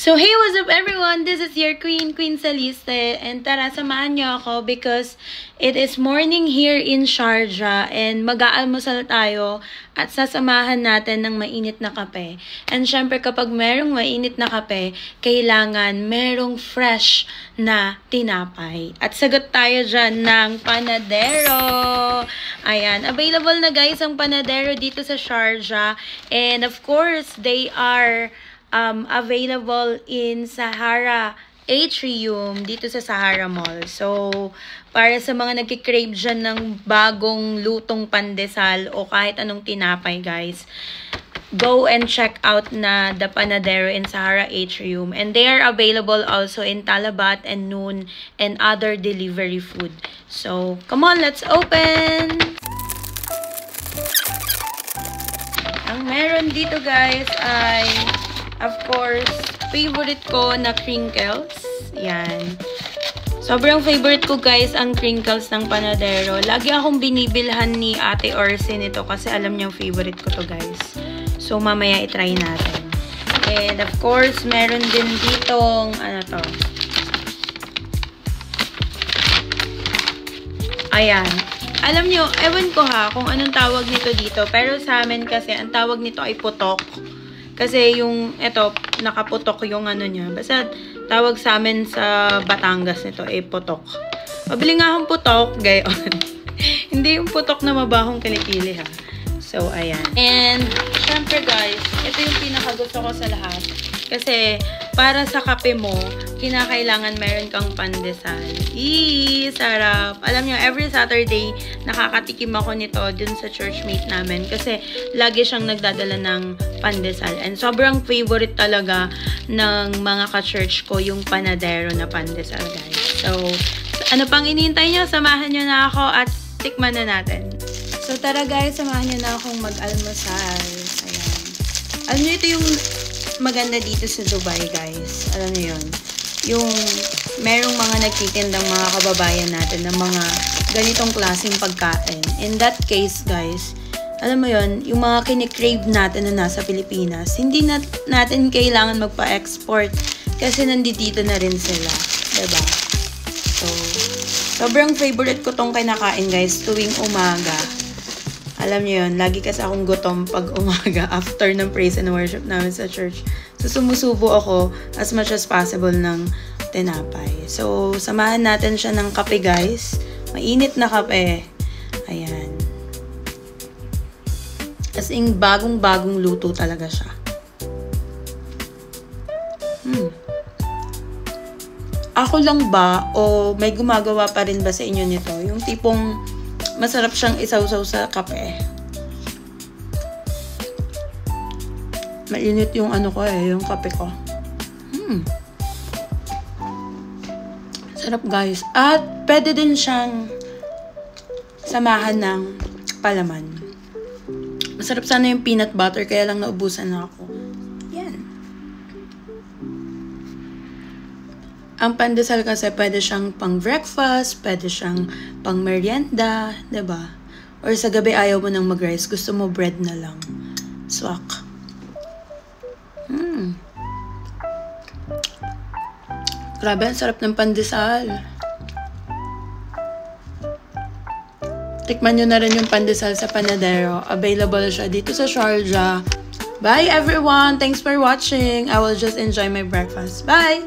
So, hey, what's up everyone? This is your Queen Saliste. And tara, samahan niyo ako because it is morning here in Sharjah. And mag-aalmusal tayo at sasamahan natin ng mainit na kape. And syempre, kapag merong mainit na kape, kailangan merong fresh na tinapay. At sagot tayo dyan ng Panadero. Ayan, available na guys ang Panadero dito sa Sharjah. And of course, they are available in Sahara Atrium dito sa Sahara Mall. So, para sa mga nagkikrave dyan ng bagong lutong pandesal o kahit anong tinapay guys, go and check out na the Panadero in Sahara Atrium. And they are available also in Talabat and Noon and other delivery food. So, come on, let's open! Ang meron dito guys ay of course, favorite ko na crinkles. Yan. Sobrang favorite ko guys ang crinkles ng Panadero. Lagi akong binibilhan ni Ate Orsi nito kasi alam niya favorite ko to guys. So mamaya itry natin. And of course, meron din ditong ano to. Ayan. Alam niyo, ewan ko ha kung anong tawag nito dito. Pero sa amin kasi, ang tawag nito ay putok. Kasi yung, eto, nakaputok yung ano niya. Basta, tawag sa amin sa Batangas nito, putok. Pabili nga akong putok, gayon. Hindi yung putok na mabahong kilikili, ha. So, ayan. And, syempre guys, ito yung pinakagusto ko sa lahat. Kasi, para sa kape mo, kinakailangan meron kang pandesal. Sarap! Alam nyo, every Saturday, nakakatikim ako nito dun sa churchmate namin. Kasi, lagi siyang nagdadala ng pandesal. And sobrang favorite talaga ng mga ka-church ko, yung Panadero na pandesal, guys. So, ano pang inihintay nyo? Samahan nyo na ako at tikman na natin. So, tara guys, samahan nyo na akong mag-almusal. Ayan. Alam nyo, ito yung maganda dito sa Dubai, guys. Alam nyo yun? Yung merong mga nagtitindang mga kababayan natin ng mga ganitong klaseng pagkain. In that case, guys, alam mo yun, yung mga kinikrave natin na nasa Pilipinas, hindi natin kailangan magpa-export kasi nandito na rin sila. Diba? So, sobrang favorite ko tong kinakain, guys, tuwing umaga. Alam niyo yun, lagi kasi akong gutom pag umaga after ng praise and worship namin sa church. So, sumusubo ako as much as possible ng tinapay. So, samahan natin siya ng kape, guys. Mainit na kape. Ayan. As in, bagong-bagong luto talaga siya. Ako lang ba o may gumagawa pa rin ba sa inyo nito? Yung tipong masarap siyang isawsaw sa kape. Mainit yung ano ko yung kape ko. Sarap guys. At pwede din siyang samahan ng palaman. Masarap sana yung peanut butter kaya lang naubusan na ako. Yan. Ang pandesal kasi pwede siyang pang breakfast, pwede siyang pang merienda, 'di ba? Or sa gabi ayaw mo nang mag-rice, gusto mo bread na lang. Swak. Grabe, ang sarap ng pandesal. Tikman nyo na rin yung pandesal sa Panadero. Available siya dito sa Sharjah. Bye everyone! Thanks for watching. I will just enjoy my breakfast. Bye!